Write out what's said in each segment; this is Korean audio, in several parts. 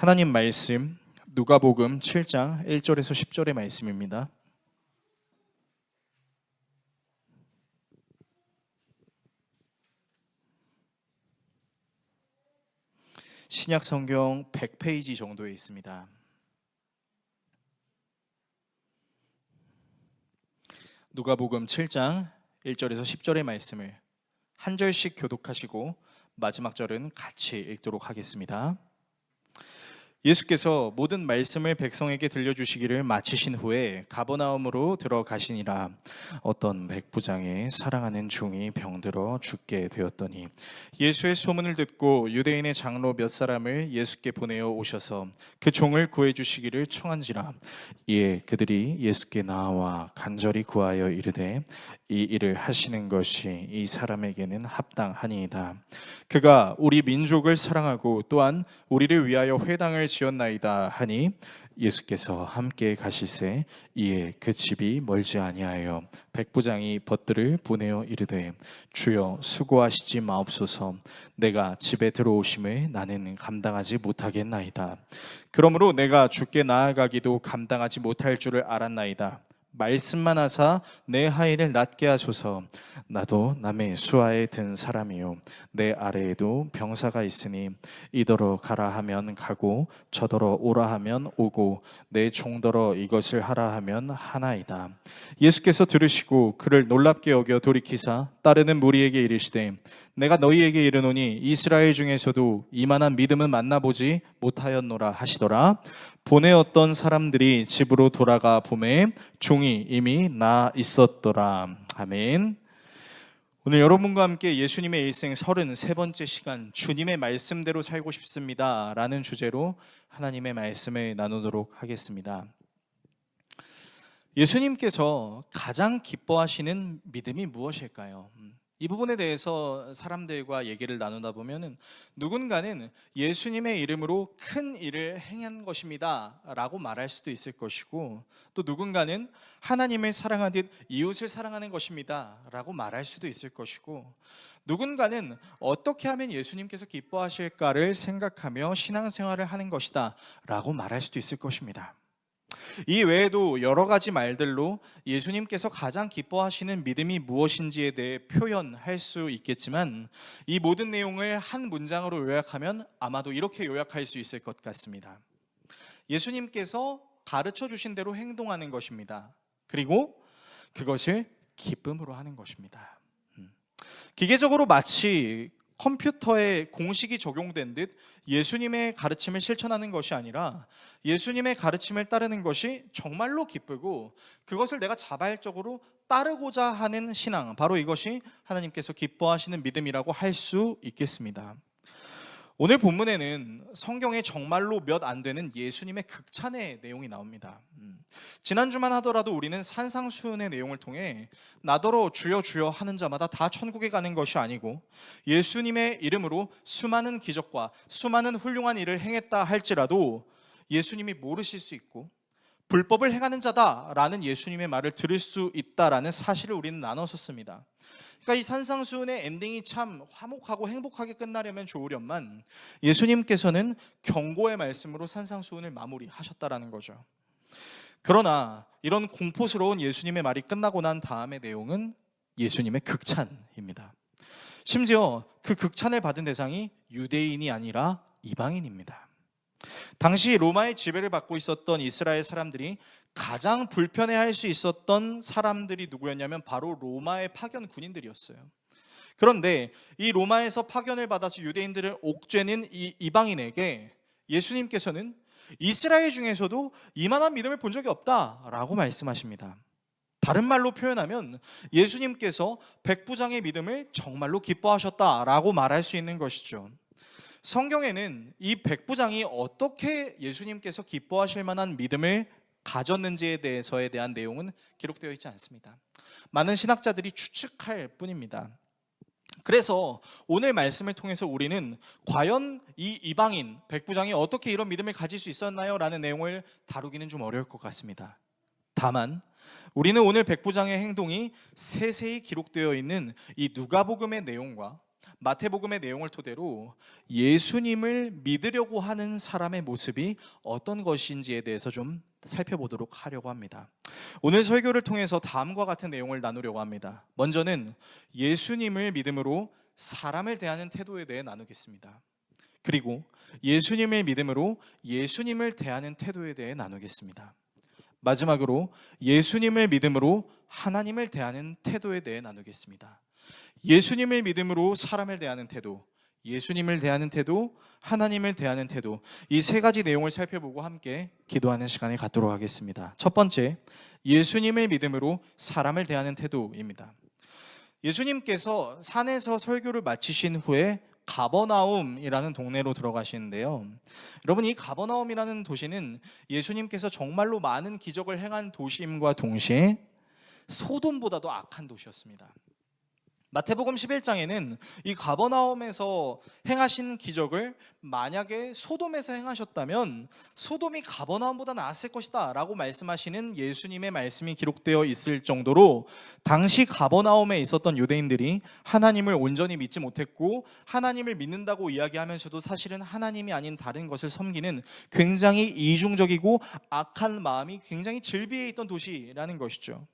하나님 말씀 누가복음 7장 1절에서 10절의 말씀입니다. 신약 성경 100페이지 정도에 있습니다. 누가복음 7장 1절에서 10절의 말씀을 한 절씩 교독하시고 마지막 절은 같이 읽도록 하겠습니다. 예수께서 모든 말씀을 백성에게 들려주시기를 마치신 후에 가버나움으로 들어가시니라. 어떤 백부장의 사랑하는 종이 병들어 죽게 되었더니 예수의 소문을 듣고 유대인의 장로 몇 사람을 예수께 보내어 오셔서 그 종을 구해주시기를 청한지라. 이에 그들이 예수께 나와 간절히 구하여 이르되 이 일을 하시는 것이 이 사람에게는 합당하니이다. 그가 우리 민족을 사랑하고 또한 우리를 위하여 회당을 지었나이다 하니 예수께서 함께 가시세 이에 그 집이 멀지 아니하여 백부장이 벗들을 보내어 이르되 주여 수고하시지 마옵소서. 내가 집에 들어오심을 나는 감당하지 못하겠나이다. 그러므로 내가 주께 나아가기도 감당하지 못할 줄을 알았나이다. 말씀만 하사 내 하인을 낫게 하소서. 나도 남의 수하에 든 사람이요 내 아래에도 병사가 있으니 이더러 가라 하면 가고 저더러 오라 하면 오고 내 종더러 이것을 하라 하면 하나이다. 예수께서 들으시고 그를 놀랍게 여겨 돌이키사 따르는 무리에게 이르시되 내가 너희에게 이르노니 이스라엘 중에서도 이만한 믿음은 만나보지 못하였노라 하시더라. 보내었던 사람들이 집으로 돌아가 보매 종이 이미 나 있었더라. 아멘. 오늘 여러분과 함께 예수님의 일생 33번째 시간 주님의 말씀대로 살고 싶습니다 라는 주제로 하나님의 말씀을 나누도록 하겠습니다. 예수님께서 가장 기뻐하시는 믿음이 무엇일까요? 이 부분에 대해서 사람들과 얘기를 나누다 보면 누군가는 예수님의 이름으로 큰 일을 행한 것입니다 라고 말할 수도 있을 것이고, 또 누군가는 하나님을 사랑하듯 이웃을 사랑하는 것입니다 라고 말할 수도 있을 것이고, 누군가는 어떻게 하면 예수님께서 기뻐하실까를 생각하며 신앙생활을 하는 것이다 라고 말할 수도 있을 것입니다. 이 외에도 여러 가지 말들로 예수님께서 가장 기뻐하시는 믿음이 무엇인지에 대해 표현할 수 있겠지만, 이 모든 내용을 한 문장으로 요약하면 아마도 이렇게 요약할 수 있을 것 같습니다. 예수님께서 가르쳐 주신 대로 행동하는 것입니다. 그리고 그것을 기쁨으로 하는 것입니다. 기계적으로 마치 컴퓨터에 공식이 적용된 듯 예수님의 가르침을 실천하는 것이 아니라 예수님의 가르침을 따르는 것이 정말로 기쁘고 그것을 내가 자발적으로 따르고자 하는 신앙, 바로 이것이 하나님께서 기뻐하시는 믿음이라고 할 수 있겠습니다. 오늘 본문에는 성경에 정말로 몇 안 되는 예수님의 극찬의 내용이 나옵니다. 지난주만 하더라도 우리는 산상수훈의 내용을 통해 나더러 주여 주여 하는 자마다 다 천국에 가는 것이 아니고 예수님의 이름으로 수많은 기적과 수많은 훌륭한 일을 행했다 할지라도 예수님이 모르실 수 있고 불법을 행하는 자다라는 예수님의 말을 들을 수 있다라는 사실을 우리는 나눴었습니다. 그러니까 이 산상수훈의 엔딩이 참 화목하고 행복하게 끝나려면 좋으련만 예수님께서는 경고의 말씀으로 산상수훈을 마무리하셨다라는 거죠. 그러나 이런 공포스러운 예수님의 말이 끝나고 난 다음의 내용은 예수님의 극찬입니다. 심지어 그 극찬을 받은 대상이 유대인이 아니라 이방인입니다. 당시 로마의 지배를 받고 있었던 이스라엘 사람들이 가장 불편해할 수 있었던 사람들이 누구였냐면 바로 로마의 파견 군인들이었어요. 그런데 이 로마에서 파견을 받아서 유대인들을 옥죄는 이 이방인에게 예수님께서는 이스라엘 중에서도 이만한 믿음을 본 적이 없다라고 말씀하십니다. 다른 말로 표현하면 예수님께서 백부장의 믿음을 정말로 기뻐하셨다라고 말할 수 있는 것이죠. 성경에는 이 백부장이 어떻게 예수님께서 기뻐하실 만한 믿음을 가졌는지에 대한 내용은 기록되어 있지 않습니다. 많은 신학자들이 추측할 뿐입니다. 그래서 오늘 말씀을 통해서 우리는 과연 이 이방인 백부장이 어떻게 이런 믿음을 가질 수 있었나요? 라는 내용을 다루기는 좀 어려울 것 같습니다. 다만 우리는 오늘 백부장의 행동이 세세히 기록되어 있는 이 누가복음의 내용과 마태복음의 내용을 토대로 예수님을 믿으려고 하는 사람의 모습이 어떤 것인지에 대해서 좀 살펴보도록 하려고 합니다. 오늘 설교를 통해서 다음과 같은 내용을 나누려고 합니다. 먼저는 예수님을 믿음으로 사람을 대하는 태도에 대해 나누겠습니다. 그리고 예수님을 믿음으로 예수님을 대하는 태도에 대해 나누겠습니다. 마지막으로 예수님을 믿음으로 하나님을 대하는 태도에 대해 나누겠습니다. 예수님을 믿음으로 사람을 대하는 태도, 예수님을 대하는 태도, 하나님을 대하는 태도, 이 세 가지 내용을 살펴보고 함께 기도하는 시간을 갖도록 하겠습니다. 첫 번째, 예수님을 믿음으로 사람을 대하는 태도입니다. 예수님께서 산에서 설교를 마치신 후에 가버나움이라는 동네로 들어가시는데요. 여러분, 이 가버나움이라는 도시는 예수님께서 정말로 많은 기적을 행한 도시임과 동시에 소돔보다도 악한 도시였습니다. 마태복음 11장에는 이 가버나움에서 행하신 기적을 만약에 소돔에서 행하셨다면 소돔이 가버나움보다 나았을 것이다 라고 말씀하시는 예수님의 말씀이 기록되어 있을 정도로 당시 가버나움에 있었던 유대인들이 하나님을 온전히 믿지 못했고 하나님을 믿는다고 이야기하면서도 사실은 하나님이 아닌 다른 것을 섬기는 굉장히 이중적이고 악한 마음이 굉장히 질비해 있던 도시라는 것이죠.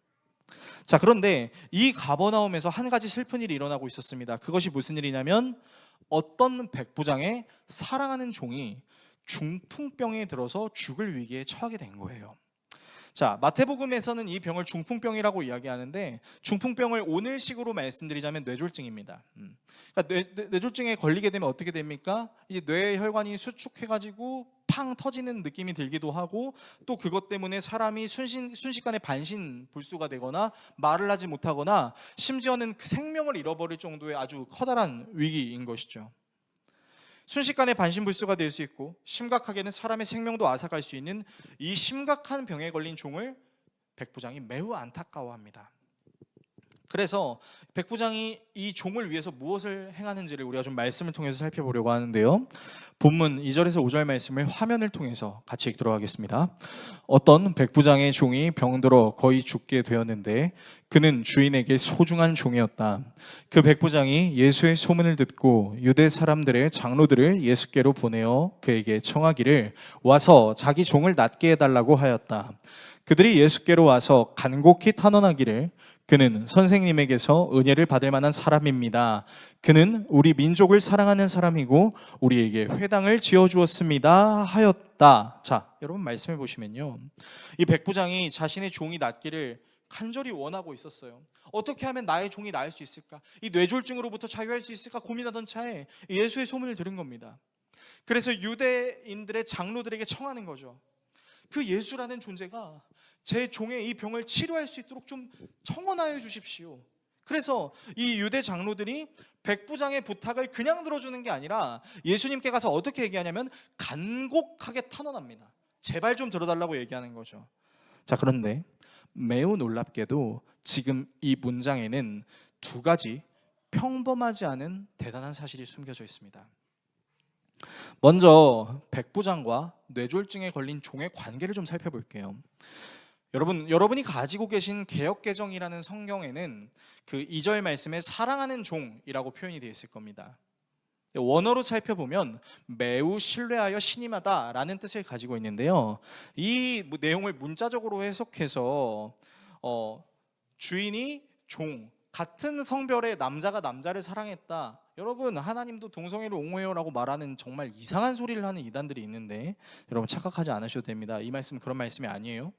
자, 그런데 이 가버나움에서 한 가지 슬픈 일이 일어나고 있었습니다. 그것이 무슨 일이냐면 어떤 백부장의 사랑하는 종이 중풍병에 들어서 죽을 위기에 처하게 된 거예요. 자, 마태복음에서는 이 병을 중풍병이라고 이야기하는데 중풍병을 오늘식으로 말씀드리자면 뇌졸중입니다. 그러니까 뇌졸중에 걸리게 되면 어떻게 됩니까? 이 뇌혈관이 수축해가지고 팡 터지는 느낌이 들기도 하고 또 그것 때문에 사람이 순식간에 반신불수가 되거나 말을 하지 못하거나 심지어는 그 생명을 잃어버릴 정도의 아주 커다란 위기인 것이죠. 순식간에 반신불수가 될 수 있고 심각하게는 사람의 생명도 앗아갈 수 있는 이 심각한 병에 걸린 종을 백부장이 매우 안타까워합니다. 그래서 백부장이 이 종을 위해서 무엇을 행하는지를 우리가 좀 말씀을 통해서 살펴보려고 하는데요. 본문 2절에서 5절 말씀을 화면을 통해서 같이 읽도록 하겠습니다. 어떤 백부장의 종이 병들어 거의 죽게 되었는데 그는 주인에게 소중한 종이었다. 그 백부장이 예수의 소문을 듣고 유대 사람들의 장로들을 예수께로 보내어 그에게 청하기를 와서 자기 종을 낫게 해달라고 하였다. 그들이 예수께로 와서 간곡히 탄원하기를 그는 선생님에게서 은혜를 받을 만한 사람입니다. 그는 우리 민족을 사랑하는 사람이고 우리에게 회당을 지어주었습니다 하였다. 자, 여러분 말씀해 보시면요, 이 백부장이 자신의 종이 낫기를 간절히 원하고 있었어요. 어떻게 하면 나의 종이 나을 수 있을까? 이 뇌졸중으로부터 자유할 수 있을까 고민하던 차에 예수의 소문을 들은 겁니다. 그래서 유대인들의 장로들에게 청하는 거죠. 그 예수라는 존재가 제 종의 이 병을 치료할 수 있도록 좀 청원하여 주십시오. 그래서 이 유대 장로들이 백부장의 부탁을 그냥 들어주는 게 아니라 예수님께 가서 어떻게 얘기하냐면 간곡하게 탄원합니다. 제발 좀 들어달라고 얘기하는 거죠. 자, 그런데 매우 놀랍게도 지금 이 문장에는 두 가지 평범하지 않은 대단한 사실이 숨겨져 있습니다. 먼저 백부장과 뇌졸중에 걸린 종의 관계를 좀 살펴볼게요. 여러분이 가지고 계신 개역개정이라는 성경에는 그 2절 말씀에 사랑하는 종이라고 표현이 되어 있을 겁니다. 원어로 살펴보면 매우 신뢰하여 신임하다라는 뜻을 가지고 있는데요. 이 내용을 문자적으로 해석해서 주인이 종, 같은 성별의 남자가 남자를 사랑했다. 여러분, 하나님도 동성애를 옹호해요라고 말하는 정말 이상한 소리를 하는 이단들이 있는데 여러분 착각하지 않으셔도 됩니다. 이 말씀은 그런 말씀이 아니에요.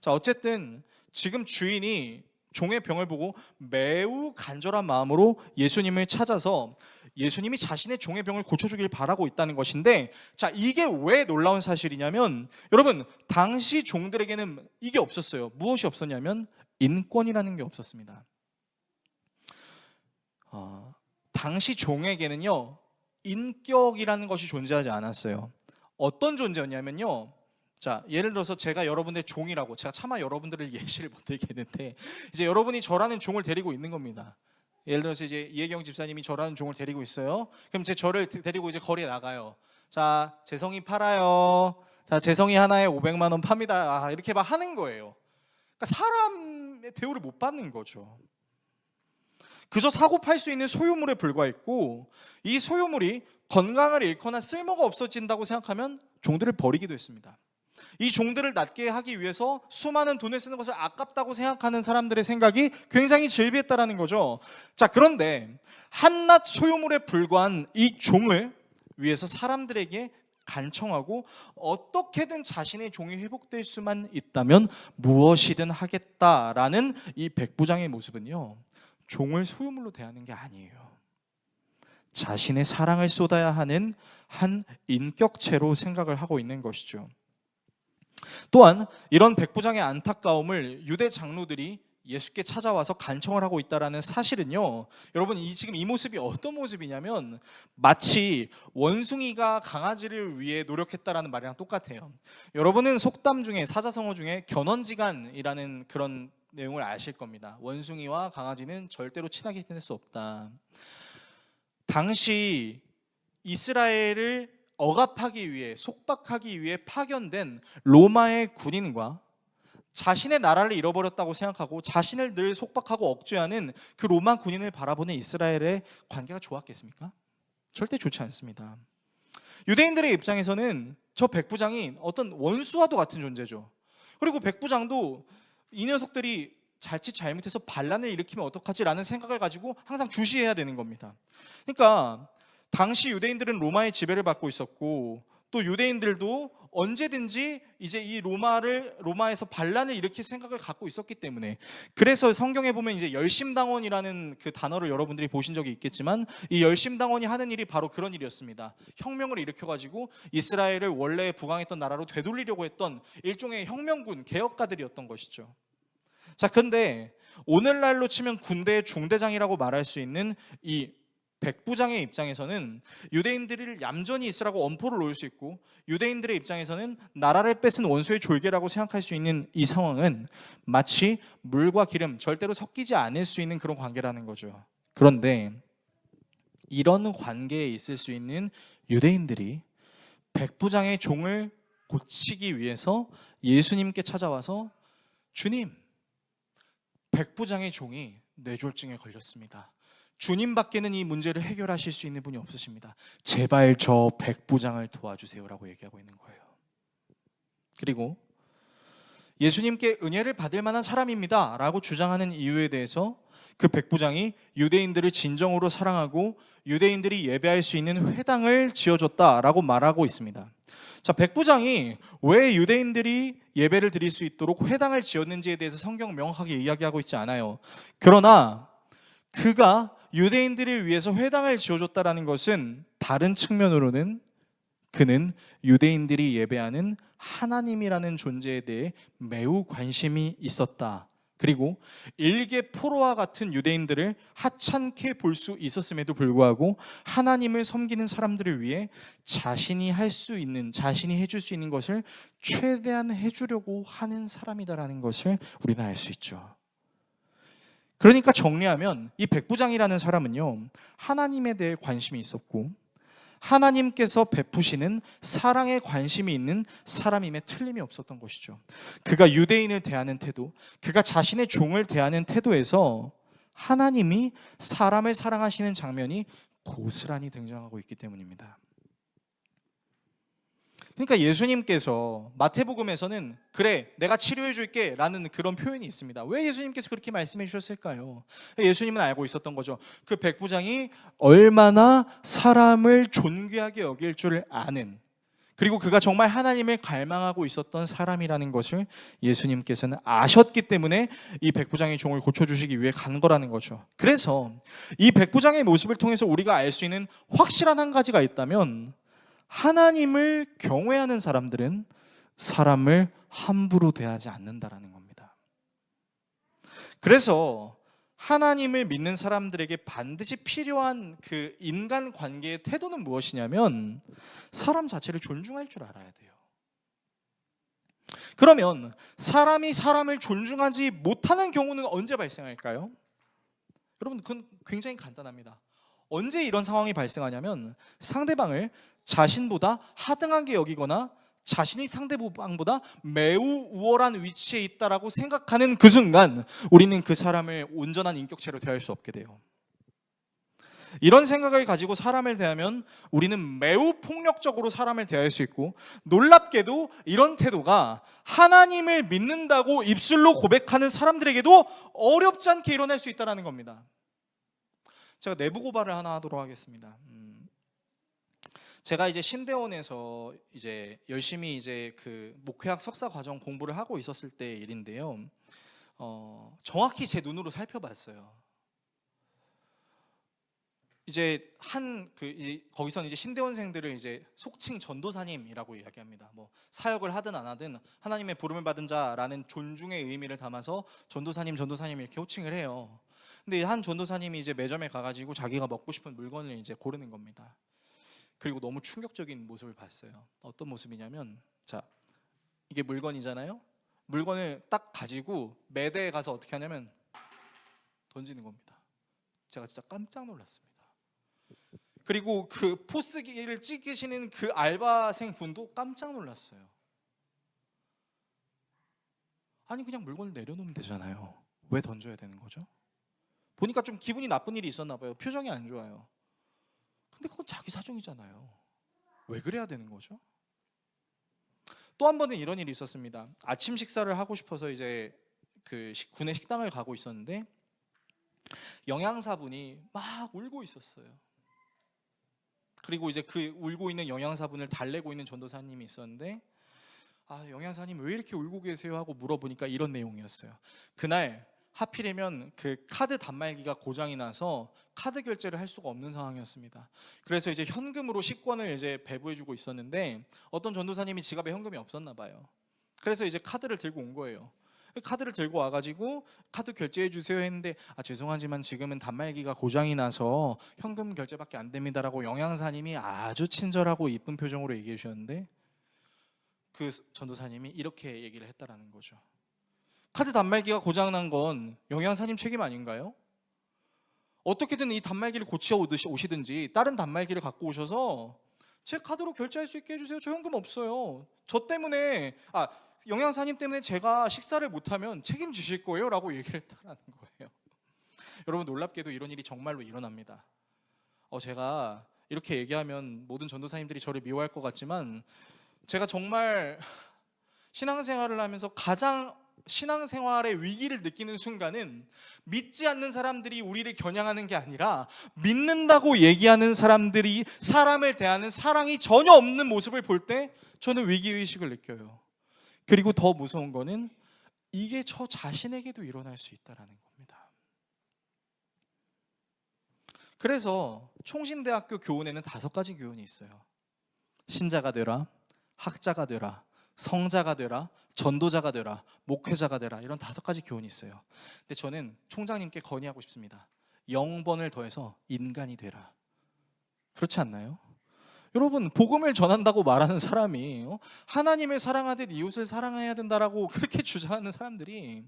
자, 어쨌든 지금 주인이 종의 병을 보고 매우 간절한 마음으로 예수님을 찾아서 예수님이 자신의 종의 병을 고쳐주길 바라고 있다는 것인데, 자, 이게 왜 놀라운 사실이냐면 여러분, 당시 종들에게는 이게 없었어요. 무엇이 없었냐면 인권이라는 게 없었습니다. 당시 종에게는요, 인격이라는 것이 존재하지 않았어요. 어떤 존재였냐면요, 자, 예를 들어서 제가 여러분들의 종이라고, 제가 차마 여러분들을 예시를 못 들겠는데 이제 여러분이 저라는 종을 데리고 있는 겁니다. 예를 들어서 이제 이혜경 집사님이 저라는 종을 데리고 있어요. 그럼 저를 데리고 이제 거리에 나가요. 자, 재성이 팔아요. 자, 재성이 하나에 500만 원 팝니다. 이렇게 막 하는 거예요. 그러니까 사람의 대우를 못 받는 거죠. 그저 사고 팔 수 있는 소유물에 불과했고, 이 소유물이 건강을 잃거나 쓸모가 없어진다고 생각하면 종들을 버리기도 했습니다. 이 종들을 낫게 하기 위해서 수많은 돈을 쓰는 것을 아깝다고 생각하는 사람들의 생각이 굉장히 즐비했다라는 거죠. 자, 그런데 한낱 소유물에 불과한 이 종을 위해서 사람들에게 간청하고 어떻게든 자신의 종이 회복될 수만 있다면 무엇이든 하겠다라는 이 백부장의 모습은요, 종을 소유물로 대하는 게 아니에요. 자신의 사랑을 쏟아야 하는 한 인격체로 생각을 하고 있는 것이죠. 또한 이런 백부장의 안타까움을 유대 장로들이 예수께 찾아와서 간청을 하고 있다는 사실은요, 여러분 지금 이 모습이 어떤 모습이냐면 마치 원숭이가 강아지를 위해 노력했다라는 말이랑 똑같아요. 여러분은 속담 중에, 사자성어 중에 견원지간이라는 그런 내용을 아실 겁니다. 원숭이와 강아지는 절대로 친하게 지낼 수 없다. 당시 이스라엘을 억압하기 위해, 속박하기 위해 파견된 로마의 군인과 자신의 나라를 잃어버렸다고 생각하고 자신을 늘 속박하고 억제하는 그 로마 군인을 바라보는 이스라엘의 관계가 좋았겠습니까? 절대 좋지 않습니다. 유대인들의 입장에서는 저 백부장이 어떤 원수와도 같은 존재죠. 그리고 백부장도 이 녀석들이 자칫 잘못해서 반란을 일으키면 어떡하지라는 생각을 가지고 항상 주시해야 되는 겁니다. 그러니까 당시 유대인들은 로마의 지배를 받고 있었고, 또 유대인들도 언제든지 이제 이 로마에서 반란을 일으킬 생각을 갖고 있었기 때문에, 그래서 성경에 보면 이제 열심당원이라는 그 단어를 여러분들이 보신 적이 있겠지만, 이 열심당원이 하는 일이 바로 그런 일이었습니다. 혁명을 일으켜가지고 이스라엘을 원래 부강했던 나라로 되돌리려고 했던 일종의 혁명군, 개혁가들이었던 것이죠. 자, 근데 오늘날로 치면 군대의 중대장이라고 말할 수 있는 이 백부장의 입장에서는 유대인들을 얌전히 있으라고 엄포를 놓을 수 있고, 유대인들의 입장에서는 나라를 뺏은 원수의 졸개라고 생각할 수 있는 이 상황은 마치 물과 기름, 절대로 섞이지 않을 수 있는 그런 관계라는 거죠. 그런데 이런 관계에 있을 수 있는 유대인들이 백부장의 종을 고치기 위해서 예수님께 찾아와서, 주님, 백부장의 종이 뇌졸중에 걸렸습니다. 주님밖에는 이 문제를 해결하실 수 있는 분이 없으십니다. 제발 저 백부장을 도와주세요라고 얘기하고 있는 거예요. 그리고 예수님께 은혜를 받을 만한 사람입니다 라고 주장하는 이유에 대해서 그 백부장이 유대인들을 진정으로 사랑하고 유대인들이 예배할 수 있는 회당을 지어줬다라고 말하고 있습니다. 자, 백부장이 왜 유대인들이 예배를 드릴 수 있도록 회당을 지었는지에 대해서 성경은 명확하게 이야기하고 있지 않아요. 그러나 그가 유대인들을 위해서 회당을 지어줬다라는 것은 다른 측면으로는 그는 유대인들이 예배하는 하나님이라는 존재에 대해 매우 관심이 있었다. 그리고 일개 포로와 같은 유대인들을 하찮게 볼 수 있었음에도 불구하고 하나님을 섬기는 사람들을 위해 자신이 할 수 있는, 자신이 해줄 수 있는 것을 최대한 해주려고 하는 사람이다라는 것을 우리는 알 수 있죠. 그러니까 정리하면 이 백부장이라는 사람은요, 하나님에 대해 관심이 있었고 하나님께서 베푸시는 사랑에 관심이 있는 사람임에 틀림이 없었던 것이죠. 그가 유대인을 대하는 태도, 그가 자신의 종을 대하는 태도에서 하나님이 사람을 사랑하시는 장면이 고스란히 등장하고 있기 때문입니다. 그러니까 예수님께서 마태복음에서는 그래 내가 치료해 줄게 라는 그런 표현이 있습니다. 왜 예수님께서 그렇게 말씀해 주셨을까요? 예수님은 알고 있었던 거죠. 그 백부장이 얼마나 사람을 존귀하게 여길 줄 아는, 그리고 그가 정말 하나님을 갈망하고 있었던 사람이라는 것을 예수님께서는 아셨기 때문에 이 백부장의 종을 고쳐주시기 위해 간 거라는 거죠. 그래서 이 백부장의 모습을 통해서 우리가 알 수 있는 확실한 한 가지가 있다면, 하나님을 경외하는 사람들은 사람을 함부로 대하지 않는다라는 겁니다. 그래서 하나님을 믿는 사람들에게 반드시 필요한 그 인간관계의 태도는 무엇이냐면 사람 자체를 존중할 줄 알아야 돼요. 그러면 사람이 사람을 존중하지 못하는 경우는 언제 발생할까요? 여러분, 그건 굉장히 간단합니다. 언제 이런 상황이 발생하냐면 상대방을 자신보다 하등하게 여기거나 자신이 상대방보다 매우 우월한 위치에 있다라고 생각하는 그 순간 우리는 그 사람을 온전한 인격체로 대할 수 없게 돼요. 이런 생각을 가지고 사람을 대하면 우리는 매우 폭력적으로 사람을 대할 수 있고, 놀랍게도 이런 태도가 하나님을 믿는다고 입술로 고백하는 사람들에게도 어렵지 않게 일어날 수 있다는 겁니다. 제가 내부 고발을 하나 하도록 하겠습니다. 제가 이제 신대원에서 이제 열심히 이제 그 목회학 석사 과정 공부를 하고 있었을 때 일인데요. 정확히 제 눈으로 살펴봤어요. 이제 거기서는 이제 신대원생들을 이제 속칭 전도사님이라고 이야기합니다. 뭐 사역을 하든 안 하든 하나님의 부름을 받은 자라는 존중의 의미를 담아서 전도사님 이렇게 호칭을 해요. 근데 한 전도사님이 이제 매점에 가가지고 자기가 먹고 싶은 물건을 이제 고르는 겁니다. 그리고 너무 충격적인 모습을 봤어요. 어떤 모습이냐면, 자, 이게 물건이잖아요. 물건을 딱 가지고 매대에 가서 어떻게 하냐면 던지는 겁니다. 제가 진짜 깜짝 놀랐습니다. 그리고 그 포스기를 찍으시는 그 알바생 분도 깜짝 놀랐어요. 아니, 그냥 물건을 내려놓으면 되잖아요. 왜 던져야 되는 거죠? 보니까 좀 기분이 나쁜 일이 있었나 봐요. 표정이 안 좋아요. 근데 그건 자기 사정이잖아요. 왜 그래야 되는 거죠? 또 한 번은 이런 일이 있었습니다. 아침 식사를 하고 싶어서 이제 그 군의 식당을 가고 있었는데 영양사분이 막 울고 있었어요. 그리고 이제 그 울고 있는 영양사분을 달래고 있는 전도사님이 있었는데, 영양사님 왜 이렇게 울고 계세요? 하고 물어보니까 이런 내용이었어요. 그날 하필이면 그 카드 단말기가 고장이 나서 카드 결제를 할 수가 없는 상황이었습니다. 그래서 이제 현금으로 식권을 이제 배부해주고 있었는데 어떤 전도사님이 지갑에 현금이 없었나 봐요. 그래서 이제 카드를 들고 온 거예요. 카드를 들고 와가지고 카드 결제해 주세요 했는데, 죄송하지만 지금은 단말기가 고장이 나서 현금 결제밖에 안 됩니다라고 영양사님이 아주 친절하고 이쁜 표정으로 얘기해 주셨는데, 그 전도사님이 이렇게 얘기를 했다라는 거죠. 카드 단말기가 고장난 건 영양사님 책임 아닌가요? 어떻게든 이 단말기를 고쳐 오시든지 다른 단말기를 갖고 오셔서 제 카드로 결제할 수 있게 해주세요. 저 현금 없어요. 저 때문에 영양사님 때문에 제가 식사를 못하면 책임지실 거예요 라고 얘기를 했다는 거예요. 여러분, 놀랍게도 이런 일이 정말로 일어납니다. 제가 이렇게 얘기하면 모든 전도사님들이 저를 미워할 것 같지만, 제가 정말 신앙생활을 하면서 가장 신앙생활의 위기를 느끼는 순간은 믿지 않는 사람들이 우리를 겨냥하는 게 아니라 믿는다고 얘기하는 사람들이 사람을 대하는 사랑이 전혀 없는 모습을 볼 때 저는 위기의식을 느껴요. 그리고 더 무서운 거는 이게 저 자신에게도 일어날 수 있다는 겁니다. 그래서 총신대학교 교훈에는 5가지 교훈이 있어요. 신자가 되라, 학자가 되라, 성자가 되라, 전도자가 되라, 목회자가 되라, 이런 5가지 교훈이 있어요. 근데 저는 총장님께 건의하고 싶습니다. 0번을 더해서 인간이 되라. 그렇지 않나요? 여러분, 복음을 전한다고 말하는 사람이 하나님을 사랑하듯 이웃을 사랑해야 된다라고 그렇게 주장하는 사람들이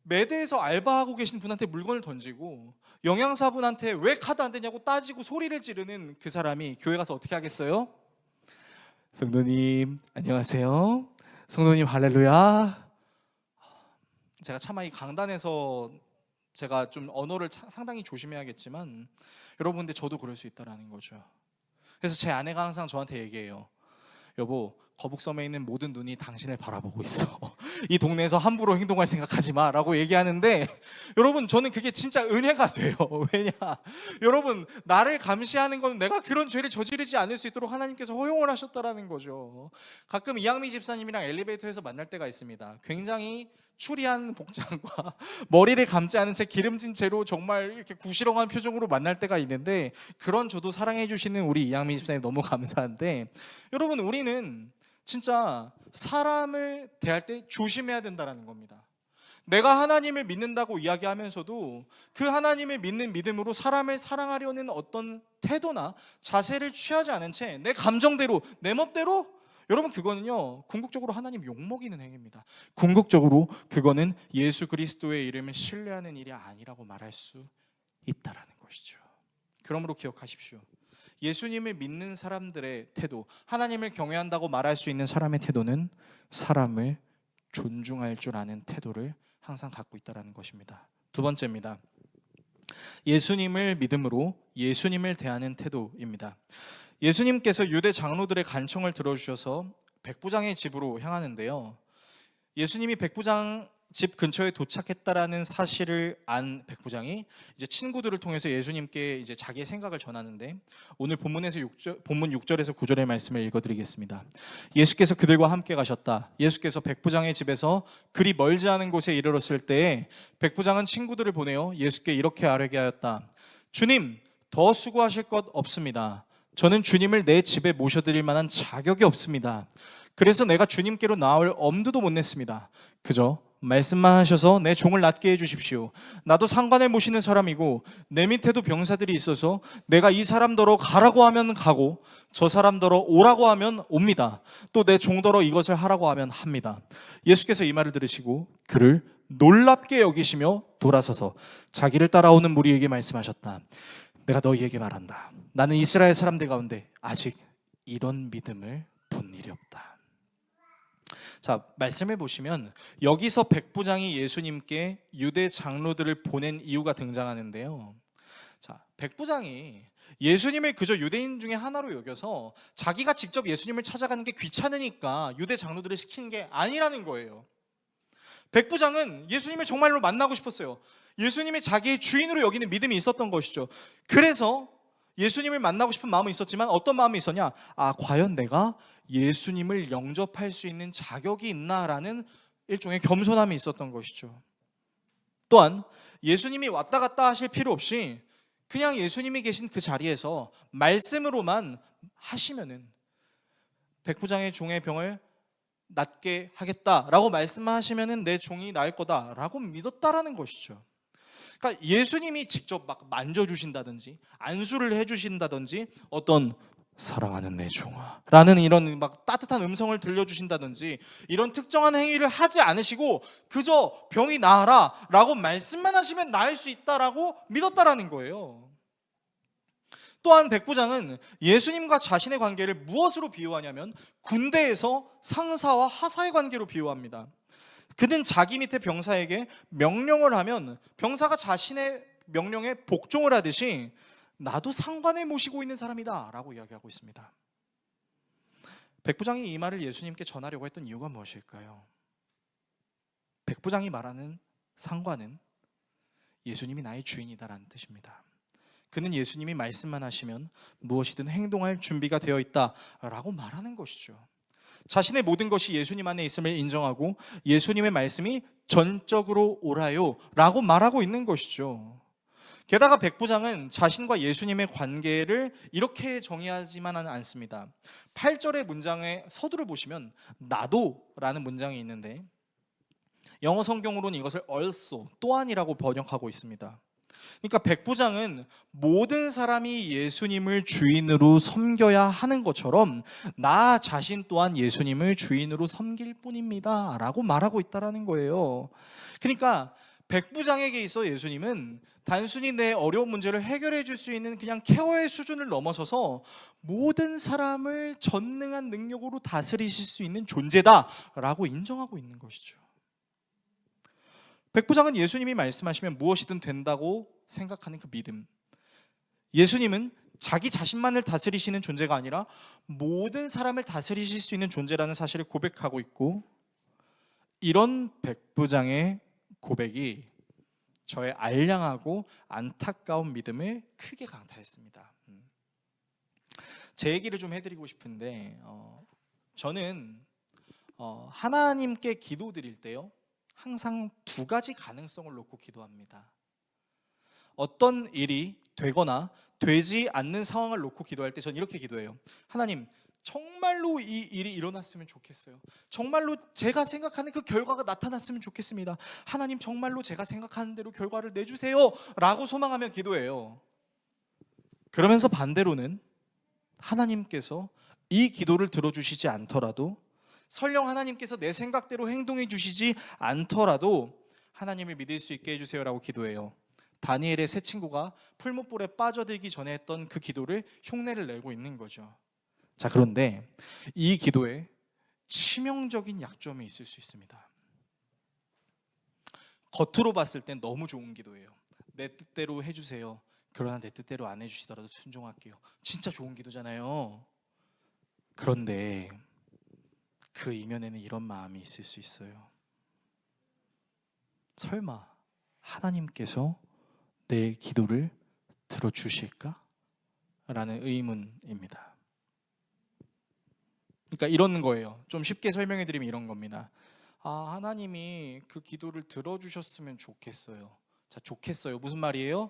매대에서 알바하고 계신 분한테 물건을 던지고 영양사분한테 왜 카드 안 되냐고 따지고 소리를 지르는 그 사람이 교회 가서 어떻게 하겠어요? 성도님 안녕하세요. 성도님 할렐루야. 제가 차마 이 강단에서 제가 좀 언어를 상당히 조심해야겠지만, 여러분, 근데 저도 그럴 수 있다는 거죠. 그래서 제 아내가 항상 저한테 얘기해요. 여보, 거북섬에 있는 모든 눈이 당신을 바라보고 있어. 이 동네에서 함부로 행동할 생각하지 마 라고 얘기하는데, 여러분, 저는 그게 진짜 은혜가 돼요. 왜냐, 여러분, 나를 감시하는 건 내가 그런 죄를 저지르지 않을 수 있도록 하나님께서 허용을 하셨다라는 거죠. 가끔 이양미 집사님이랑 엘리베이터에서 만날 때가 있습니다. 굉장히 추리한 복장과 머리를 감지 않은 채 기름진 채로 정말 이렇게 구시렁한 표정으로 만날 때가 있는데, 그런 저도 사랑해 주시는 우리 이양미 집사님 너무 감사한데, 여러분, 우리는 진짜 사람을 대할 때 조심해야 된다는 겁니다. 내가 하나님을 믿는다고 이야기하면서도 그 하나님을 믿는 믿음으로 사람을 사랑하려는 어떤 태도나 자세를 취하지 않은 채 내 감정대로, 내 멋대로, 여러분, 그거는요 궁극적으로 하나님 욕먹이는 행위입니다. 궁극적으로 그거는 예수 그리스도의 이름을 신뢰하는 일이 아니라고 말할 수 있다라는 것이죠. 그러므로 기억하십시오. 예수님을 믿는 사람들의 태도, 하나님을 경외한다고 말할 수 있는 사람의 태도는 사람을 존중할 줄 아는 태도를 항상 갖고 있다는 것입니다. 2번째입니다. 예수님을 믿음으로 예수님을 대하는 태도입니다. 예수님께서 유대 장로들의 간청을 들어주셔서 백부장의 집으로 향하는데요. 예수님이 백부장 집 근처에 도착했다라는 사실을 안 백부장이 이제 친구들을 통해서 예수님께 이제 자기의 생각을 전하는데, 오늘 본문에서 본문 6절에서 9절의 말씀을 읽어드리겠습니다. 예수께서 그들과 함께 가셨다. 예수께서 백부장의 집에서 그리 멀지 않은 곳에 이르렀을 때에 백부장은 친구들을 보내어 예수께 이렇게 아뢰게 하였다. 주님, 더 수고하실 것 없습니다. 저는 주님을 내 집에 모셔드릴 만한 자격이 없습니다. 그래서 내가 주님께로 나올 엄두도 못 냈습니다. 그저 말씀만 하셔서 내 종을 낫게 해주십시오. 나도 상관을 모시는 사람이고 내 밑에도 병사들이 있어서 내가 이 사람더러 가라고 하면 가고 저 사람더러 오라고 하면 옵니다. 또 내 종더러 이것을 하라고 하면 합니다. 예수께서 이 말을 들으시고 그를 놀랍게 여기시며 돌아서서 자기를 따라오는 무리에게 말씀하셨다. 내가 너희에게 말한다. 나는 이스라엘 사람들 가운데 아직 이런 믿음을 본 일이 없다. 자, 말씀을 보시면 여기서 백부장이 예수님께 유대 장로들을 보낸 이유가 등장하는데요. 자, 백부장이 예수님을 그저 유대인 중에 하나로 여겨서 자기가 직접 예수님을 찾아가는 게 귀찮으니까 유대 장로들을 시키는 게 아니라는 거예요. 백부장은 예수님을 정말로 만나고 싶었어요. 예수님이 자기의 주인으로 여기는 믿음이 있었던 것이죠. 그래서 예수님을 만나고 싶은 마음은 있었지만 어떤 마음이 있었냐? 과연 내가 예수님을 영접할 수 있는 자격이 있나라는 일종의 겸손함이 있었던 것이죠. 또한 예수님이 왔다 갔다 하실 필요 없이 그냥 예수님이 계신 그 자리에서 말씀으로만 하시면은 백부장의 종의 병을 낫게 하겠다라고 말씀만 하시면은 내 종이 나을 거다라고 믿었다라는 것이죠. 그러니까 예수님이 직접 막 만져주신다든지 안수를 해주신다든지 어떤 사랑하는 내 종아 라는 이런 막 따뜻한 음성을 들려주신다든지 이런 특정한 행위를 하지 않으시고 그저 병이 나아라 라고 말씀만 하시면 나을 수 있다라고 믿었다라는 거예요. 또한 백부장은 예수님과 자신의 관계를 무엇으로 비유하냐면 군대에서 상사와 하사의 관계로 비유합니다. 그는 자기 밑에 병사에게 명령을 하면 병사가 자신의 명령에 복종을 하듯이 나도 상관을 모시고 있는 사람이다 라고 이야기하고 있습니다. 백부장이 이 말을 예수님께 전하려고 했던 이유가 무엇일까요? 백부장이 말하는 상관은 예수님이 나의 주인이다라는 뜻입니다. 그는 예수님이 말씀만 하시면 무엇이든 행동할 준비가 되어 있다라고 말하는 것이죠. 자신의 모든 것이 예수님 안에 있음을 인정하고 예수님의 말씀이 전적으로 옳아요 라고 말하고 있는 것이죠. 게다가 백부장은 자신과 예수님의 관계를 이렇게 정의하지만은 않습니다. 8절의 문장의 서두를 보시면 나도 라는 문장이 있는데 영어 성경으로는 이것을 also, 또한이라고 번역하고 있습니다. 그러니까 백부장은 모든 사람이 예수님을 주인으로 섬겨야 하는 것처럼 나 자신 또한 예수님을 주인으로 섬길 뿐입니다 라고 말하고 있다는 거예요. 그러니까 백부장에게 있어 예수님은 단순히 내 어려운 문제를 해결해 줄 수 있는 그냥 케어의 수준을 넘어서서 모든 사람을 전능한 능력으로 다스리실 수 있는 존재다라고 인정하고 있는 것이죠. 백부장은 예수님이 말씀하시면 무엇이든 된다고 생각하는 그 믿음. 예수님은 자기 자신만을 다스리시는 존재가 아니라 모든 사람을 다스리실 수 있는 존재라는 사실을 고백하고 있고, 이런 백부장의 고백이 저의 알량하고 안타까운 믿음을 크게 강타했습니다. 제 얘기를 좀 해드리고 싶은데 저는 하나님께 기도드릴 때요 항상 두 가지 가능성을 놓고 기도합니다. 어떤 일이 되거나 되지 않는 상황을 놓고 기도할 때 저는 이렇게 기도해요. 하나님, 정말로 이 일이 일어났으면 좋겠어요. 정말로 제가 생각하는 그 결과가 나타났으면 좋겠습니다. 하나님, 정말로 제가 생각하는 대로 결과를 내주세요 라고 소망하며 기도해요. 그러면서 반대로는 하나님께서 이 기도를 들어주시지 않더라도, 설령 하나님께서 내 생각대로 행동해 주시지 않더라도 하나님을 믿을 수 있게 해주세요 라고 기도해요. 다니엘의 세 친구가 풀무불에 빠져들기 전에 했던 그 기도를 흉내를 내고 있는 거죠. 자, 그런데 이 기도에 치명적인 약점이 있을 수 있습니다. 겉으로 봤을 땐 너무 좋은 기도예요. 내 뜻대로 해주세요. 그러나 내 뜻대로 안 해주시더라도 순종할게요. 진짜 좋은 기도잖아요. 그런데 그 이면에는 이런 마음이 있을 수 있어요. 설마 하나님께서 내 기도를 들어주실까? 라는 의문입니다. 그러니까 이런 거예요. 좀 쉽게 설명해 드리면 이런 겁니다. 하나님이 그 기도를 들어주셨으면 좋겠어요. 자, 좋겠어요. 무슨 말이에요?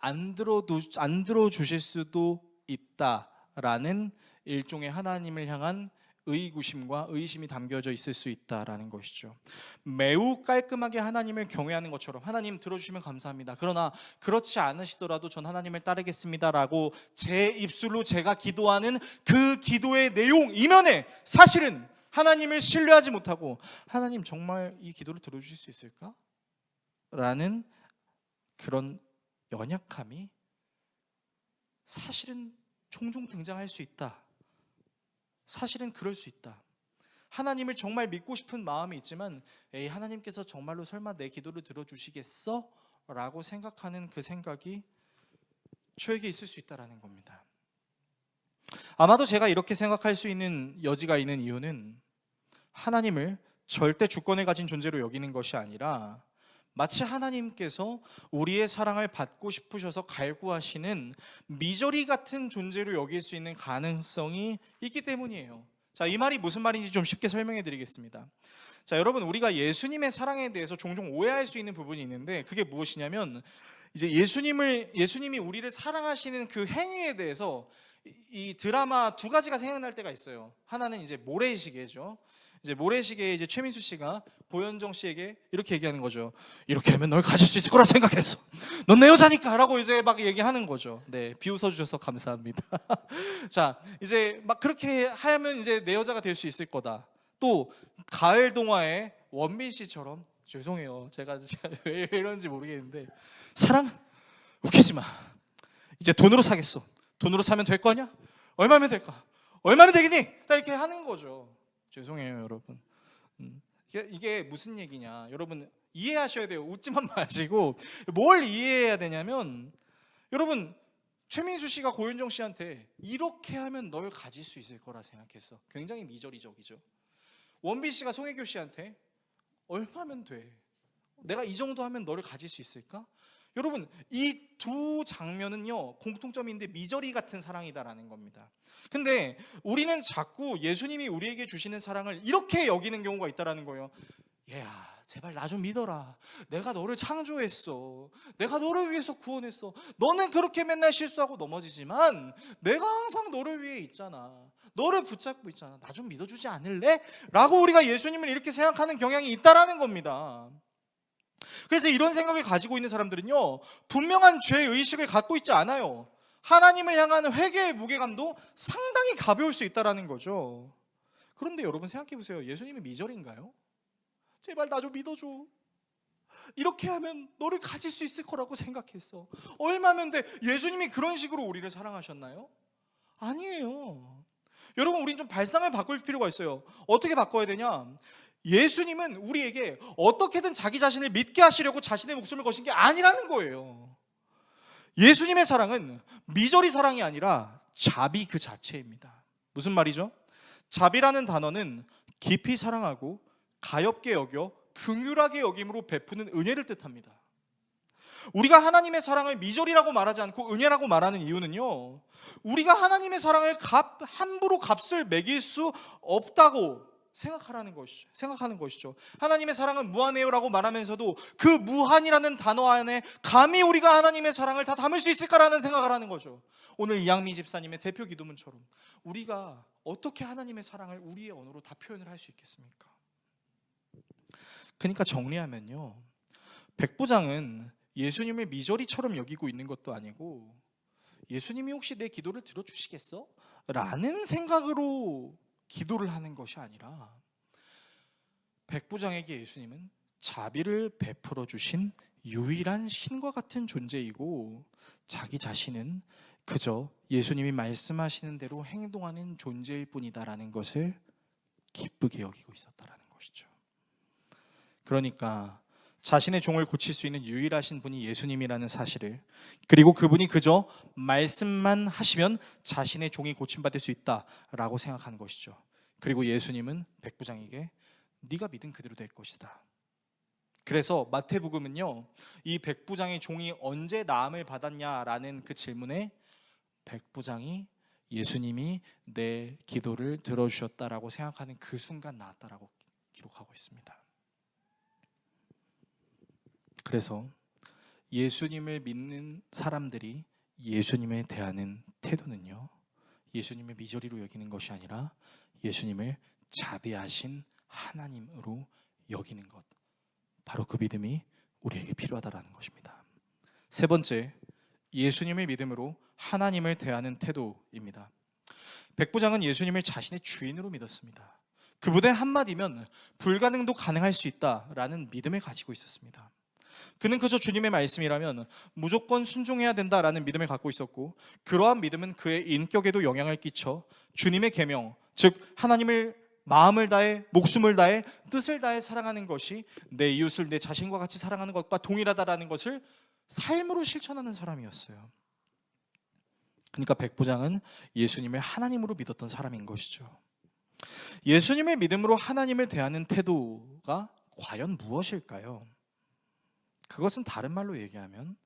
안 들어주실 수도 있다라는 일종의 하나님을 향한 의구심과 의심이 담겨져 있을 수 있다라는 것이죠. 매우 깔끔하게 하나님을 경외하는 것처럼 하나님 들어주시면 감사합니다. 그러나 그렇지 않으시더라도 전 하나님을 따르겠습니다라고 제 입술로 제가 기도하는 그 기도의 내용 이면에 사실은 하나님을 신뢰하지 못하고 하나님 정말 이 기도를 들어주실 수 있을까? 라는 그런 연약함이 사실은 종종 등장할 수 있다. 사실은 그럴 수 있다. 하나님을 정말 믿고 싶은 마음이 있지만 하나님께서 정말로 설마 내 기도를 들어주시겠어? 라고 생각하는 그 생각이 저에게 있을 수 있다는 겁니다. 아마도 제가 이렇게 생각할 수 있는 여지가 있는 이유는 하나님을 절대 주권을 가진 존재로 여기는 것이 아니라 마치 하나님께서 우리의 사랑을 받고 싶으셔서 갈구하시는 미저리 같은 존재로 여길 수 있는 가능성이 있기 때문이에요. 자, 이 말이 무슨 말인지 좀 쉽게 설명해 드리겠습니다. 자, 여러분, 우리가 예수님의 사랑에 대해서 종종 오해할 수 있는 부분이 있는데 그게 무엇이냐면 이제 예수님이 우리를 사랑하시는 그 행위에 대해서 이 드라마 두 가지가 생각날 때가 있어요. 하나는 이제 모래시계죠. 이제 모래시계에 이제 최민수 씨가 고현정 씨에게 이렇게 얘기하는 거죠. 이렇게 하면 널 가질 수 있을 거라 생각했어. 넌 내 여자니까 라고 이제 막 얘기하는 거죠. 네, 비웃어 주셔서 감사합니다. 자, 이제 막 그렇게 하면 이제 내 여자가 될 수 있을 거다. 또 가을 동화의 원빈 씨처럼 죄송해요. 제가 왜 이런지 모르겠는데 사랑 웃기지 마. 이제 돈으로 사겠어. 돈으로 사면 될 거냐? 얼마면 될까? 얼마면 되겠니? 딱 이렇게 하는 거죠. 죄송해요, 여러분. 이게 무슨 얘기냐? 여러분 이해하셔야 돼요. 웃지만 마시고 뭘 이해해야 되냐면 여러분 최민수 씨가 고윤정 씨한테 이렇게 하면 널 가질 수 있을 거라 생각했어. 굉장히 미저리적이죠. 원빈 씨가 송혜교 씨한테 얼마면 돼? 내가 이 정도 하면 너를 가질 수 있을까? 여러분 이 두 장면은요 공통점인데 미저리 같은 사랑이다라는 겁니다. 근데 우리는 자꾸 예수님이 우리에게 주시는 사랑을 이렇게 여기는 경우가 있다라는 거예요. 얘야 제발 나 좀 믿어라. 내가 너를 창조했어. 내가 너를 위해서 구원했어. 너는 그렇게 맨날 실수하고 넘어지지만 내가 항상 너를 위해 있잖아. 너를 붙잡고 있잖아. 나 좀 믿어주지 않을래? 라고 우리가 예수님을 이렇게 생각하는 경향이 있다라는 겁니다. 그래서 이런 생각을 가지고 있는 사람들은요 분명한 죄의식을 갖고 있지 않아요. 하나님을 향한 회개의 무게감도 상당히 가벼울 수 있다는 거죠. 그런데 여러분 생각해 보세요. 예수님이 미저리인가요? 제발 나 좀 믿어줘. 이렇게 하면 너를 가질 수 있을 거라고 생각했어. 얼마면 돼? 예수님이 그런 식으로 우리를 사랑하셨나요? 아니에요. 여러분 우린 좀 발상을 바꿀 필요가 있어요. 어떻게 바꿔야 되냐? 예수님은 우리에게 어떻게든 자기 자신을 믿게 하시려고 자신의 목숨을 거신 게 아니라는 거예요. 예수님의 사랑은 미저리 사랑이 아니라 자비 그 자체입니다. 무슨 말이죠? 자비라는 단어는 깊이 사랑하고 가엾게 여겨 긍휼하게 여김으로 베푸는 은혜를 뜻합니다. 우리가 하나님의 사랑을 미저리라고 말하지 않고 은혜라고 말하는 이유는요 우리가 하나님의 사랑을 함부로 값을 매길 수 없다고 생각하는 것이죠. 하나님의 사랑은 무한해요라고 말하면서도 그 무한이라는 단어 안에 감히 우리가 하나님의 사랑을 다 담을 수 있을까라는 생각을 하는 거죠. 오늘 이양미 집사님의 대표 기도문처럼 우리가 어떻게 하나님의 사랑을 우리의 언어로 다 표현을 할 수 있겠습니까? 그러니까 정리하면요 백부장은 예수님을 미저리처럼 여기고 있는 것도 아니고 예수님이 혹시 내 기도를 들어주시겠어? 라는 생각으로 기도를 하는 것이 아니라 백부장에게 예수님은 자비를 베풀어 주신 유일한 신과 같은 존재이고 자기 자신은 그저 예수님이 말씀하시는 대로 행동하는 존재일 뿐이다라는 것을 기쁘게 여기고 있었다라는 것이죠. 그러니까 자신의 종을 고칠 수 있는 유일하신 분이 예수님이라는 사실을, 그리고 그분이 그저 말씀만 하시면 자신의 종이 고침받을 수 있다라고 생각하는 것이죠. 그리고 예수님은 백부장에게 네가 믿은 그대로 될 것이다. 그래서 마태복음은요, 이 백부장의 종이 언제 나음을 받았냐라는 그 질문에 백부장이 예수님이 내 기도를 들어주셨다라고 생각하는 그 순간 나았다라고 기록하고 있습니다. 그래서 예수님을 믿는 사람들이 예수님에 대하는 태도는요, 예수님을 미저리로 여기는 것이 아니라 예수님을 자비하신 하나님으로 여기는 것, 바로 그 믿음이 우리에게 필요하다라는 것입니다. 세 번째, 예수님을 믿음으로 하나님을 대하는 태도입니다. 백부장은 예수님을 자신의 주인으로 믿었습니다. 그분의 한마디면 불가능도 가능할 수 있다라는 믿음을 가지고 있었습니다. 그는 그저 주님의 말씀이라면 무조건 순종해야 된다라는 믿음을 갖고 있었고, 그러한 믿음은 그의 인격에도 영향을 끼쳐 주님의 계명, 즉 하나님을 마음을 다해, 목숨을 다해, 뜻을 다해 사랑하는 것이 내 이웃을 내 자신과 같이 사랑하는 것과 동일하다라는 것을 삶으로 실천하는 사람이었어요. 그러니까 백부장은 예수님을 하나님으로 믿었던 사람인 것이죠. 예수님을 믿음으로 하나님을 대하는 태도가 과연 무엇일까요? 그것은 다른 말로 얘기하면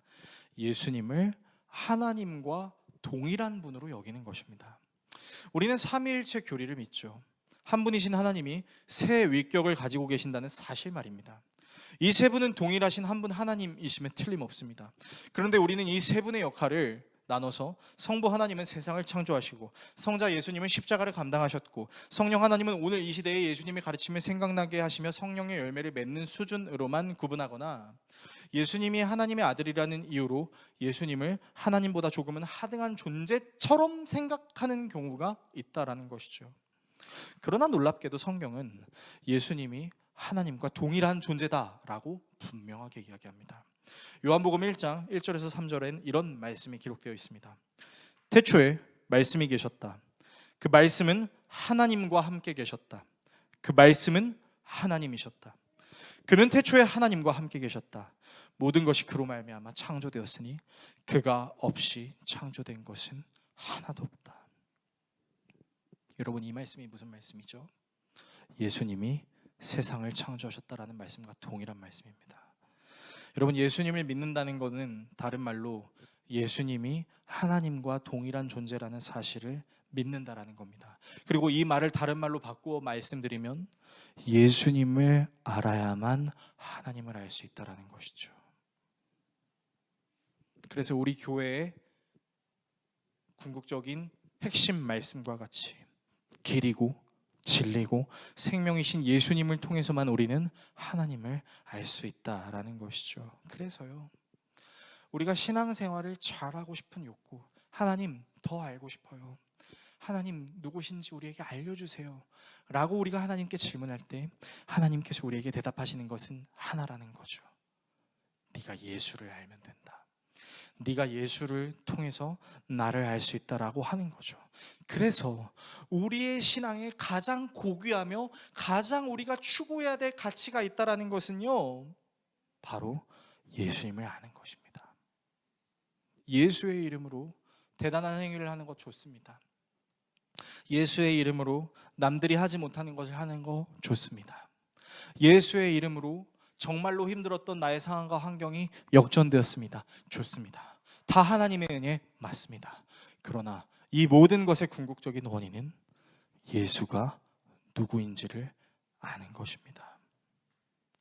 예수님을 하나님과 동일한 분으로 여기는 것입니다. 우리는 삼위일체 교리를 믿죠. 한 분이신 하나님이 세 위격을 가지고 계신다는 사실 말입니다. 이 세 분은 동일하신 한 분 하나님이심에 틀림없습니다. 그런데 우리는 이 세 분의 역할을 나눠서 성부 하나님은 세상을 창조하시고, 성자 예수님은 십자가를 감당하셨고, 성령 하나님은 오늘 이 시대에 예수님의 가르침을 생각나게 하시며 성령의 열매를 맺는 수준으로만 구분하거나, 예수님이 하나님의 아들이라는 이유로 예수님을 하나님보다 조금은 하등한 존재처럼 생각하는 경우가 있다라는 것이죠. 그러나 놀랍게도 성경은 예수님이 하나님과 동일한 존재다라고 분명하게 이야기합니다. 요한복음 1장 1절에서 3절엔 이런 말씀이 기록되어 있습니다. 태초에 말씀이 계셨다. 그 말씀은 하나님과 함께 계셨다. 그 말씀은 하나님이셨다. 그는 태초에 하나님과 함께 계셨다. 모든 것이 그로 말미암아 창조되었으니 그가 없이 창조된 것은 하나도 없다. 여러분, 이 말씀이 무슨 말씀이죠? 예수님이 세상을 창조하셨다라는 말씀과 동일한 말씀입니다. 여러분, 예수님을 믿는다는 것은 다른 말로 예수님이 하나님과 동일한 존재라는 사실을 믿는다라는 겁니다. 그리고 이 말을 다른 말로 바꾸어 말씀드리면 예수님을 알아야만 하나님을 알 수 있다라는 것이죠. 그래서 우리 교회의 궁극적인 핵심 말씀과 같이 길이고 진리고 생명이신 예수님을 통해서만 우리는 하나님을 알 수 있다라는 것이죠. 그래서요, 우리가 신앙생활을 잘하고 싶은 욕구, 하나님 더 알고 싶어요, 하나님 누구신지 우리에게 알려주세요 라고 우리가 하나님께 질문할 때 하나님께서 우리에게 대답하시는 것은 하나라는 거죠. 네가 예수를 알면 된다. 네가 예수를 통해서 나를 알 수 있다라고 하는 거죠. 그래서 우리의 신앙에 가장 고귀하며 가장 우리가 추구해야 될 가치가 있다라는 것은요, 바로 예수님을 아는 것입니다. 예수의 이름으로 대단한 행위를 하는 것 좋습니다. 예수의 이름으로 남들이 하지 못하는 것을 하는 거 좋습니다. 예수의 이름으로 정말로 힘들었던 나의 상황과 환경이 역전되었습니다. 좋습니다. 다 하나님의 은혜 맞습니다. 그러나 이 모든 것의 궁극적인 원인은 예수가 누구인지를 아는 것입니다.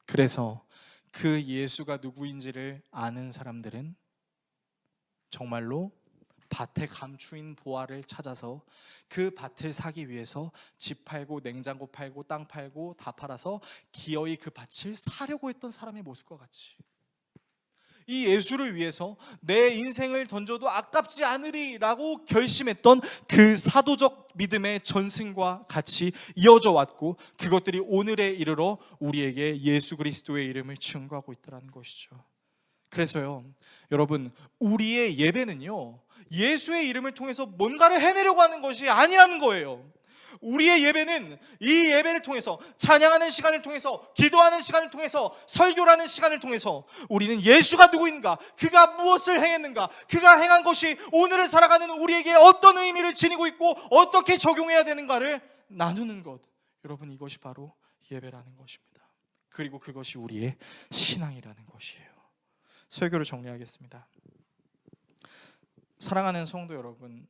그래서 그 예수가 누구인지를 아는 사람들은 정말로 밭에 감추인 보화를 찾아서 그 밭을 사기 위해서 집 팔고 냉장고 팔고 땅 팔고 다 팔아서 기어이 그 밭을 사려고 했던 사람의 모습과 같이 이 예수를 위해서 내 인생을 던져도 아깝지 않으리라고 결심했던 그 사도적 믿음의 전승과 같이 이어져 왔고, 그것들이 오늘에 이르러 우리에게 예수 그리스도의 이름을 증거하고 있다는 것이죠. 그래서요, 여러분, 우리의 예배는요, 예수의 이름을 통해서 뭔가를 해내려고 하는 것이 아니라는 거예요. 우리의 예배는 이 예배를 통해서, 찬양하는 시간을 통해서, 기도하는 시간을 통해서, 설교라는 시간을 통해서 우리는 예수가 누구인가, 그가 무엇을 행했는가, 그가 행한 것이 오늘을 살아가는 우리에게 어떤 의미를 지니고 있고 어떻게 적용해야 되는가를 나누는 것, 여러분, 이것이 바로 예배라는 것입니다. 그리고 그것이 우리의 신앙이라는 것이에요. 설교를 정리하겠습니다. 사랑하는 성도 여러분,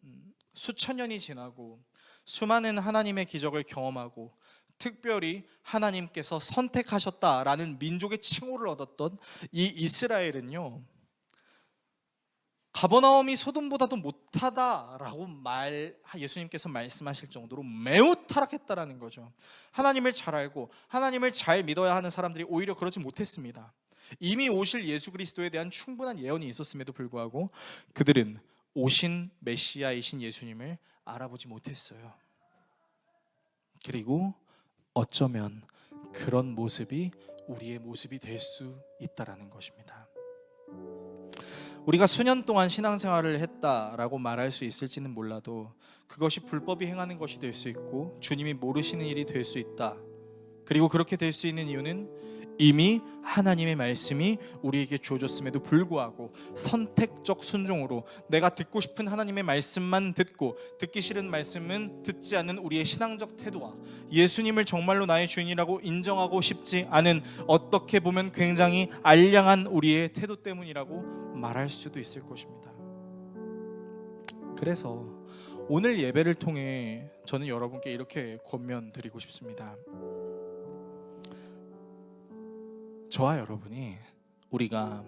수천 년이 지나고 수많은 하나님의 기적을 경험하고 특별히 하나님께서 선택하셨다라는 민족의 칭호를 얻었던 이 이스라엘은요, 가버나움이 소돔보다도 못하다라고 예수님께서 말씀하실 정도로 매우 타락했다라는 거죠. 하나님을 잘 알고 하나님을 잘 믿어야 하는 사람들이 오히려 그러지 못했습니다. 이미 오실 예수 그리스도에 대한 충분한 예언이 있었음에도 불구하고 그들은 오신 메시아이신 예수님을 알아보지 못했어요. 그리고 어쩌면 그런 모습이 우리의 모습이 될 수 있다라는 것입니다. 우리가 수년 동안 신앙생활을 했다라고 말할 수 있을지는 몰라도 그것이 불법이 행하는 것이 될 수 있고 주님이 모르시는 일이 될 수 있다. 그리고 그렇게 될 수 있는 이유는 이미 하나님의 말씀이 우리에게 주어졌음에도 불구하고 선택적 순종으로 내가 듣고 싶은 하나님의 말씀만 듣고 듣기 싫은 말씀은 듣지 않는 우리의 신앙적 태도와 예수님을 정말로 나의 주인이라고 인정하고 싶지 않은, 어떻게 보면 굉장히 알량한 우리의 태도 때문이라고 말할 수도 있을 것입니다. 그래서 오늘 예배를 통해 저는 여러분께 이렇게 권면드리고 싶습니다. 저와 여러분이 우리가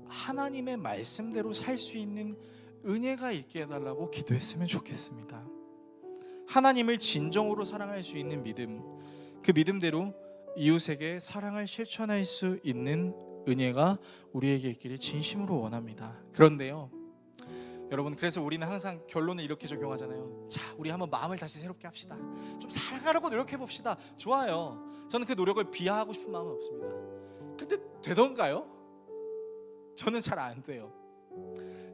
하나님의 말씀대로 살 수 있는 은혜가 있게 해달라고 기도했으면 좋겠습니다. 하나님을 진정으로 사랑할 수 있는 믿음, 그 믿음대로 이웃에게 사랑을 실천할 수 있는 은혜가 우리에게 있기를 진심으로 원합니다. 그런데요, 여러분, 그래서 우리는 항상 결론을 이렇게 적용하잖아요. 자, 우리 한번 마음을 다시 새롭게 합시다. 좀 사랑하려고 노력해 봅시다. 좋아요. 저는 그 노력을 비하하고 싶은 마음은 없습니다. 근데 되던가요? 저는 잘 안 돼요.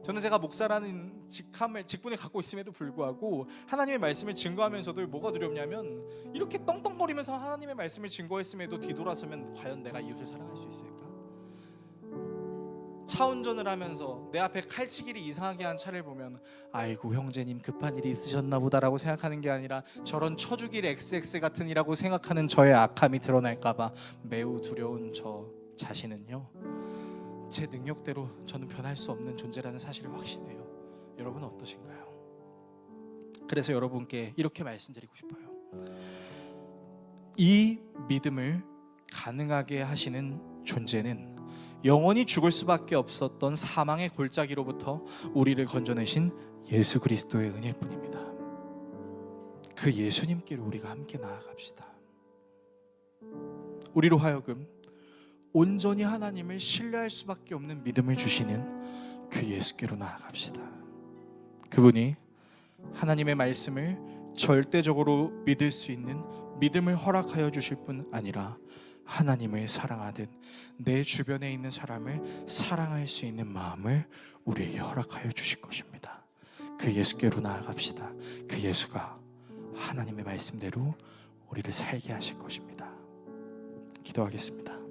저는 제가 목사라는 직분을 갖고 있음에도 불구하고 하나님의 말씀을 증거하면서도 뭐가 두렵냐면, 이렇게 떵떵거리면서 하나님의 말씀을 증거했음에도 뒤돌아서면 과연 내가 이웃을 사랑할 수 있을까? 차 운전을 하면서 내 앞에 칼치기를 이상하게 한 차를 보면 아이고 형제님 급한 일이 있으셨나 보다라고 생각하는 게 아니라 저런 쳐주길 XX 같은 이라고 생각하는 저의 악함이 드러날까봐 매우 두려운 저 자신은요, 제 능력대로 저는 변할 수 없는 존재라는 사실을 확신해요. 여러분은 어떠신가요? 그래서 여러분께 이렇게 말씀드리고 싶어요. 이 믿음을 가능하게 하시는 존재는 영원히 죽을 수밖에 없었던 사망의 골짜기로부터 우리를 건져내신 예수 그리스도의 은혜뿐입니다. 그 예수님께로 우리가 함께 나아갑시다. 우리로 하여금 온전히 하나님을 신뢰할 수밖에 없는 믿음을 주시는 그 예수께로 나아갑시다. 그분이 하나님의 말씀을 절대적으로 믿을 수 있는 믿음을 허락하여 주실 뿐 아니라 하나님을 사랑하듯 내 주변에 있는 사람을 사랑할 수 있는 마음을 우리에게 허락하여 주실 것입니다. 그 예수께로 나아갑시다. 그 예수가 하나님의 말씀대로 우리를 살게 하실 것입니다. 기도하겠습니다.